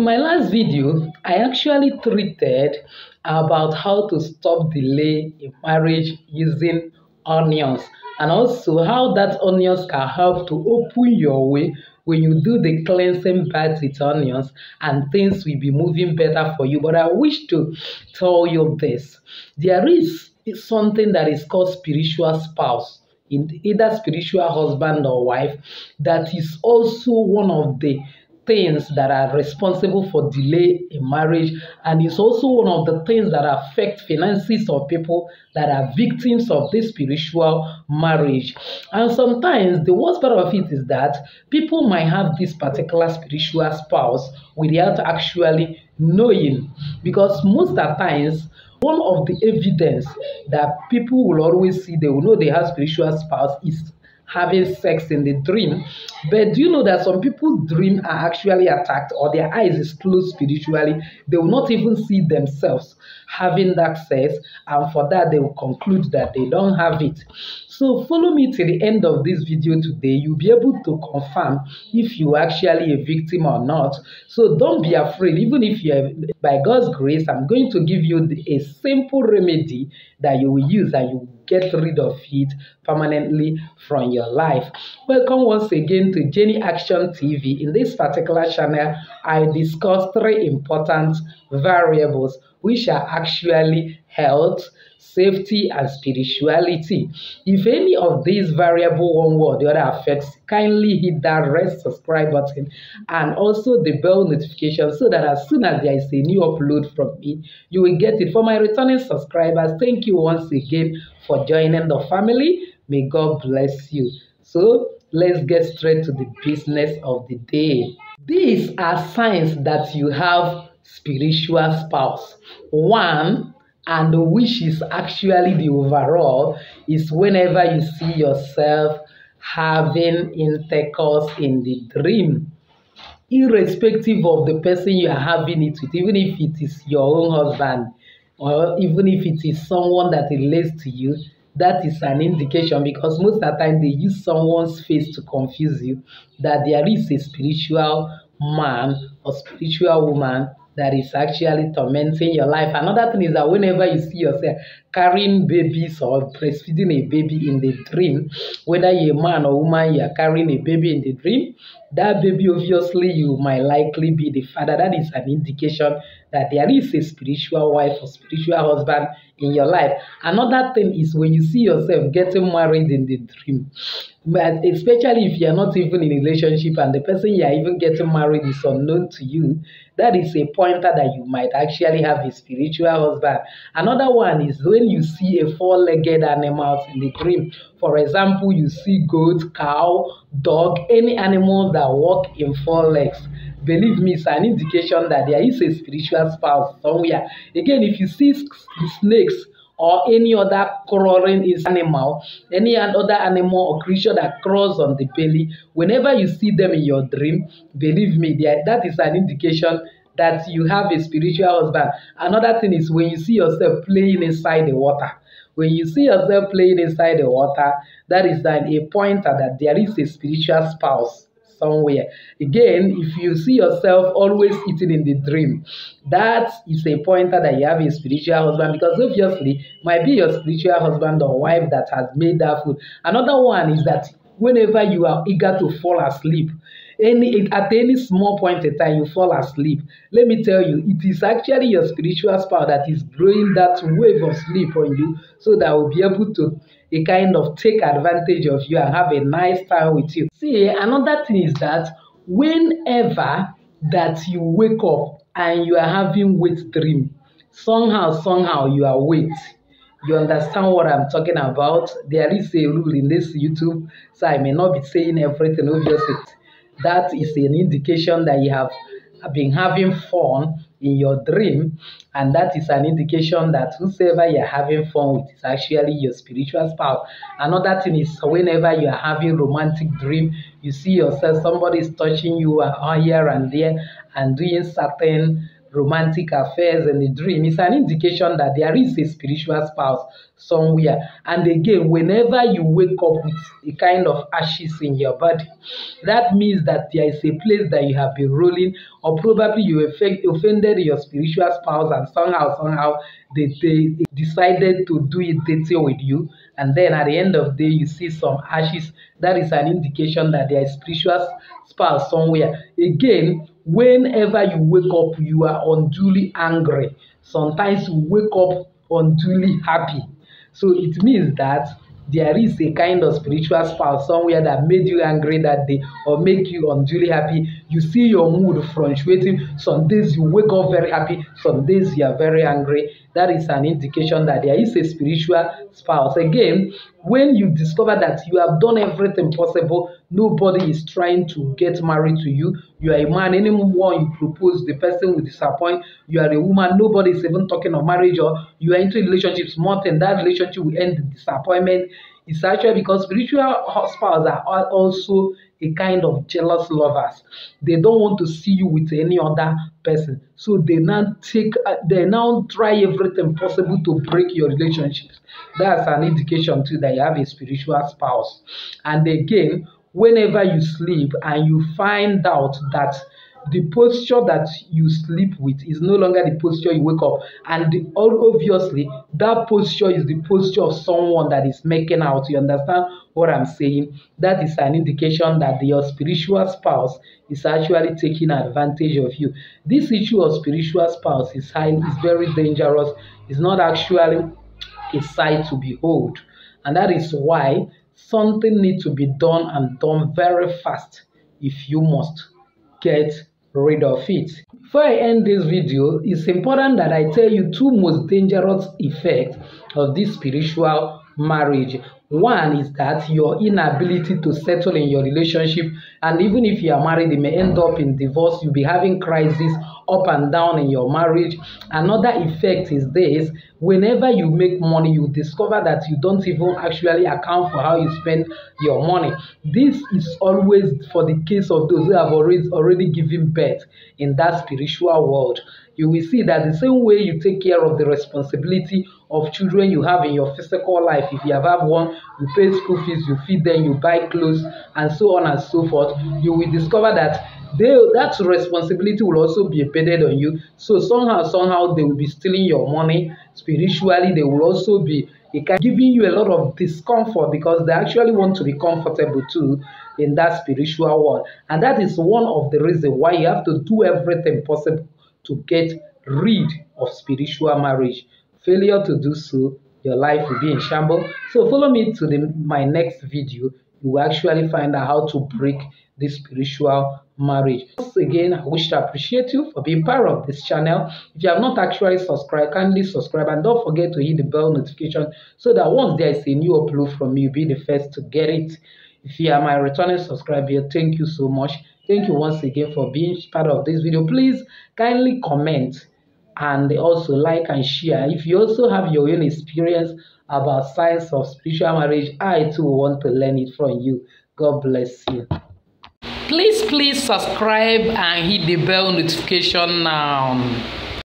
my last video, I actually treated about how to stop delay in marriage using onions, and also how that onions can help to open your way when you do the cleansing bath with onions, and things will be moving better for you. But I wish to tell you this. There is something that is called spiritual spouse, in either spiritual husband or wife, that is also one of the things that are responsible for delay in marriage, and it's also one of the things that affect finances of people that are victims of this spiritual marriage. And sometimes the worst part of it is that people might have this particular spiritual spouse without actually knowing, because most of the times one of the evidence that people will always see, they will know they have spiritual spouse, is having sex in the dream. But do you know that some people's dreams are actually attacked, or their eyes is closed spiritually? They will not even see themselves having that sex, and for that they will conclude that they don't have it. So follow me till the end of this video today. You'll be able to confirm if you're actually a victim or not. So don't be afraid. Even if you're, by God's grace, I'm going to give you a simple remedy that you will use and you get rid of it permanently from your life. Welcome once again to Jenny Action TV. In this particular channel, I discuss 3 important variables, which are actually health, safety, and spirituality. If any of these variable one way or the other affects, kindly hit that red subscribe button and also the bell notification, so that as soon as there is a new upload from me, you will get it. For my returning subscribers, thank you once again for joining the family. May God bless you. So let's get straight to the business of the day. These are signs that you have spiritual spouse. One, and which is actually the overall, is whenever you see yourself having intercourse in the dream, irrespective of the person you are having it with, even if it is your own husband, or even if it is someone that relates to you. That is an indication, because most of the time they use someone's face to confuse you, that there is a spiritual man or spiritual woman that is actually tormenting your life. Another thing is that whenever you see yourself carrying babies or breastfeeding a baby in the dream, whether you're a man or woman, you are carrying a baby in the dream, that baby, obviously, you might likely be the father. That is an indication that there is a spiritual wife or spiritual husband in your life. Another thing is when you see yourself getting married in the dream, especially if you are not even in a relationship and the person you are even getting married is unknown to you, that is a pointer that you might actually have a spiritual husband. Another one is when you see a 4-legged animals in the dream. For example, you see goat, cow, dog, any animals that walk in 4 legs. Believe me, it's an indication that there is a spiritual spouse somewhere. Again, if you see snakes or any other crawling animal, any other animal or creature that crawls on the belly, whenever you see them in your dream, believe me, that is an indication that you have a spiritual husband. Another thing is when you see yourself playing inside the water. When you see yourself playing inside the water, that is a pointer that there is a spiritual spouse somewhere. Again, if you see yourself always eating in the dream, that is a pointer that you have a spiritual husband, because obviously it might be your spiritual husband or wife that has made that food. Another one is that whenever you are eager to fall asleep, at any small point in time you fall asleep, let me tell you, it is actually your spiritual spouse that is blowing that wave of sleep on you, so that will be able to kind of take advantage of you and have a nice time with you. See, another thing is that whenever that you wake up and you are having wet dream, somehow you are wet. You understand what I'm talking about? There is a rule in this YouTube, so I may not be saying everything, obviously. That is an indication that you have been having fun in your dream, and that is an indication that whoever you're having fun with is actually your spiritual spouse. Another thing is whenever you are having romantic dream, you see yourself, somebody is touching you here and there and doing certain romantic affairs in the dream, it's an indication that there is a spiritual spouse somewhere. And again, whenever you wake up with a kind of ashes in your body, that means that there is a place that you have been rolling, or probably you offended your spiritual spouse, and somehow they decided to do it dirty with you, and then at the end of the day you see some ashes. That is an indication that there is spiritual spouse somewhere. Again, whenever you wake up, you are unduly angry. Sometimes you wake up unduly happy. So it means that there is a kind of spiritual spouse somewhere that made you angry that day or make you unduly happy. You see your mood fluctuating. Some days you wake up very happy, some days you are very angry. That is an indication that there is a spiritual spouse. Again, when you discover that you have done everything possible, nobody is trying to get married to you. You are a man, anyone you propose, the person will disappoint. You are a woman, nobody is even talking of marriage, or you are into relationships, nothing. That relationship will end in disappointment. It's actually because spiritual spouses are also a kind of jealous lovers. They don't want to see you with any other person. So they now try everything possible to break your relationships. That's an indication too that you have a spiritual spouse. And again, whenever you sleep and you find out that the posture that you sleep with is no longer the posture you wake up, and obviously that posture is the posture of someone that is making out. You understand what I'm saying? That is an indication that your spiritual spouse is actually taking advantage of you. This issue of spiritual spouse is very dangerous. It's not actually a sight to behold, and that is why something needs to be done, and done very fast if you must get rid of it. Before I end this video, it's important that I tell you two most dangerous effects of this spiritual marriage. One is that your inability to settle in your relationship, and even if you are married, it may end up in divorce. You'll be having crises up and down in your marriage. Another effect is this: whenever you make money, you discover that you don't even actually account for how you spend your money. This is always for the case of those who have already given birth in that spiritual world. You will see that the same way you take care of the responsibility of children you have in your physical life, if you have one, you pay school fees, you feed them, you buy clothes, and so on and so forth, you will discover that that responsibility will also be embedded on you. So somehow they will be stealing your money. Spiritually, they will also be giving you a lot of discomfort, because they actually want to be comfortable too in that spiritual world. And that is one of the reasons why you have to do everything possible to get rid of spiritual marriage. Failure to do so, your life will be in shambles. So follow me to my next video. You will actually find out how to break this spiritual marriage. Once again, I wish to appreciate you for being part of this channel. If you have not actually subscribed, kindly subscribe, and don't forget to hit the bell notification so that once there is a new upload from me, you'll be the first to get it. If you are my returning subscriber, thank you so much. Thank you once again for being part of this video. Please kindly comment and also like and share. If you also have your own experience about science of spiritual marriage, I too want to learn it from you. God bless you. Please subscribe and hit the bell notification now.